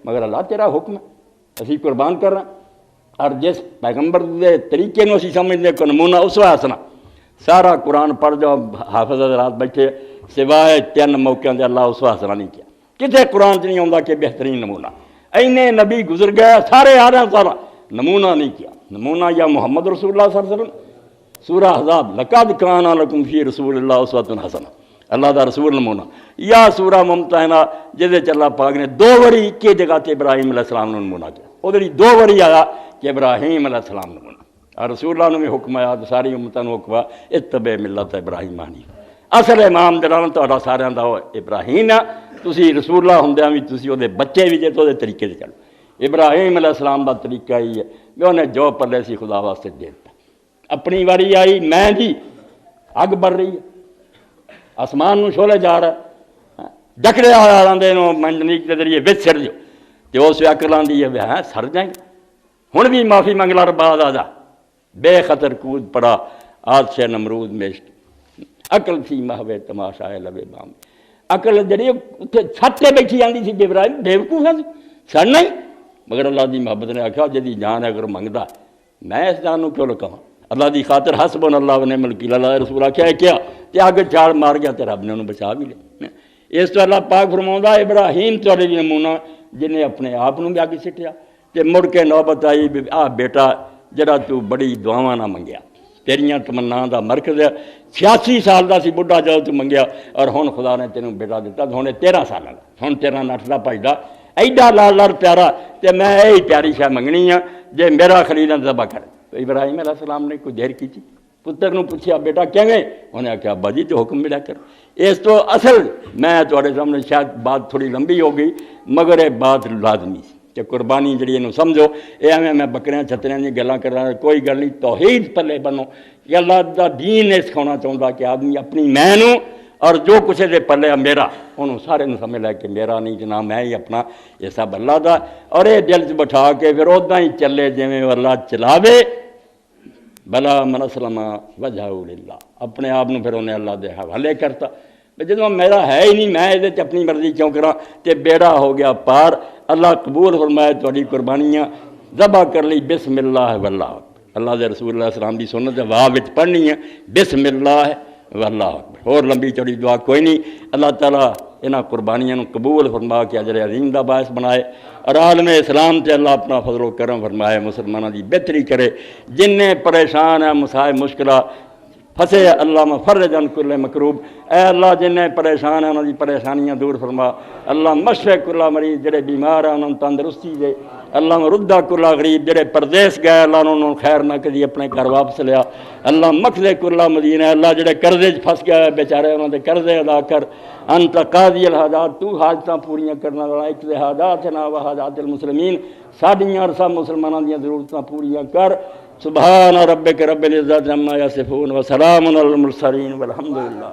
مگر اللہ تیرا حکم ہے اسی قربان کر رہے ہیں۔ اور جس پیغمبر دے طریقے نو اسی سمجھتے کو نمونہ اسوا حسنا، سارا قرآن پڑھ جاؤ، حافظ حضرات بیٹھے، سوائے 3 موقعوں سے اللہ اسوا حسنا نہیں کیا، کسی قرآن سے نہیں آتا کہ بہترین نمونہ، اینے نبی گزر گئے سارے آ رہے ہیں، سارا نمونہ نہیں کیا۔ نمونہ یا محمد رسول اللہ صلی اللہ علیہ وسلم، سورہ احزاب لقد کان لکم فی رسول اللہ اسوۃ حسنہ، اللہ دا رسول نمونہ، یا سورہ ممتحنہ جہد اللہ پاک نے 2 واری ایک جگہ تے ابراہیم علیہ السلام نے نمونہ کیا، وہ 2 واری آیا کہ ابراہیم علیہ السلام نمونہ، اور رسول اللہ نے بھی حکم آیا ساری امتوں نے حکم اتبع ملت ابراہیم حنیفا، اصل امام جڑا تہاڈا سارے دا ابراہیم ہے، تسی رسول اللہ ہوندیاں بھی تسی وہ بچے بھی جے تو طریقے سے چلو۔ ابراہیم علیہ السلام کا طریقہ ہی ہے کہ انہیں جو پلے سی خدا واسطے دے دیتا، اپنی واری آئی میں جی اگ بڑھ رہی ہے، آسمان نو شولے جا رہا ہے، ڈکڑے آدھے منجنیک کے ذریعے بچ سڑ جو تو اس عقل آدھی ہے ہاں سڑ جائیں گے، ہوں بھی معافی منگلا رباد آ جا، بے خطر کود پڑا آدش نمرود میشت، عقل سی محوے تماشا ہے لبے بام، عقل جڑی چھت سے بیٹھی آتی سی ابراہیم بےوقوف ہے سڑنا ہی، مگر اللہ دی محبت نے آخیا جی جان اگر منگتا میں اس جان کو کیوں لکاواں، اللہ دی خاطر حسبنا اللہ ونعم الوکیل، اللہ رسول آخیا کیا تے اگ چھال مار گیا تے رب نے انہوں بچا بھی لیا۔ اس تو اللہ پاک فرماؤندا ابراہیم تہاڈے بھی نمونہ جنہیں اپنے آپ بھی اگ سٹیا، تے مڑ کے نوبت آئی آ بیٹا جڑا تو بڑی دعاواں نہ منگیا، تیریاں تمنا دا مرکز ہے، 86 سال دا سی بڑھا جاؤ تو منگیا، اور ہن خدا نے تینوں بیٹا دیتا، ہن 13 سال دا، ہن تیرا نٹدا بھجدا ایڈا لال لال پیارا، تے میں یہی پیاری شاہ منگنی ہاں جے میرا خلیل ذبح کر۔ تو ابراہیم علیہ السلام نے کوئی دیر کی تھی، پتر نو پوچھیا بیٹا کیویں، انہیں آخیا ابا جی تو حکم ملا کر۔ اس تو اصل میں تھوڑے سامنے شاید بات تھوڑی لمبی ہو گئی مگر یہ بات لازمی سی کہ قربانی جڑی اینو سمجھو، یہ ایویں میں بکریاں چھتریاں دی گلاں کر رہا کوئی گل نہیں، توحید پلے بنو کہ اللہ دا دین یہ سکھانا چاہتا کہ آدمی اپنی میں نو اور جو کچھ دے پلے میرا انہوں سارے سمجھ لے کہ میرا نہیں جناب میں ہی اپنا، یہ سب اللہ دا، اور یہ دل چ بٹھا کے پھر ادا ہی چلے جویں اللہ چلاوے، بلا من اسلم وجہہ للہ، اپنے آپ پھر انہیں اللہ دے حوالے کرتا، جدوں میرا ہے ہی نہیں میں یہ اپنی مرضی کیوں کراں، تے بیڑا ہو گیا پار۔ اللہ قبول فرمائے تہاڈی قربانیاں، ذبح کر لی بسم اللہ واللہ اکبر، اللہ دے رسول اللہ علیہ السلام دی سنت واہ وچ پڑھنی ہے بسم اللہ واللہ اکبر، اور لمبی چوڑی دعا کوئی نہیں۔ اللہ تعالیٰ انہاں قربانیاں قبول فرما کے اجر عظیم دا باعث بنائے، اور عالم اسلام تے اللہ اپنا فضل و کرم فرمائے، مسلمانوں دی بہتری کرے، جن پریشان ہیں مسائل مشکلات پھنسے علامہ فرج عن کل مکروب، اے اللہ جن پریشان ہیں انہوں دی پریشانیاں دور فرما، اللہ مشفع کل مریض جڑے بیمار ہیں انہوں تندرستی دے، اللہ ردہ کل غریب جڑے پردیس گئے اللہ انہوں خیر نہ کری اپنے گھر واپس لیا، اللہ مقصد کل مدینہ، اللہ جڑے قرضے پھنس گئے بیچارے انہوں دے قرضے ادا کر، انت قاضی الحاجات، تو حاجتاں پوریاں کرنا والا، اقضِ حاجاتنا و حاجات المسلمین، ساڈیاں اور سب مسلمانوں دیاں ضرورتاں پوریاں کر۔ سبحان ربک رب العزت عما یصفون وسلام علی المرسلین والحمد للہ۔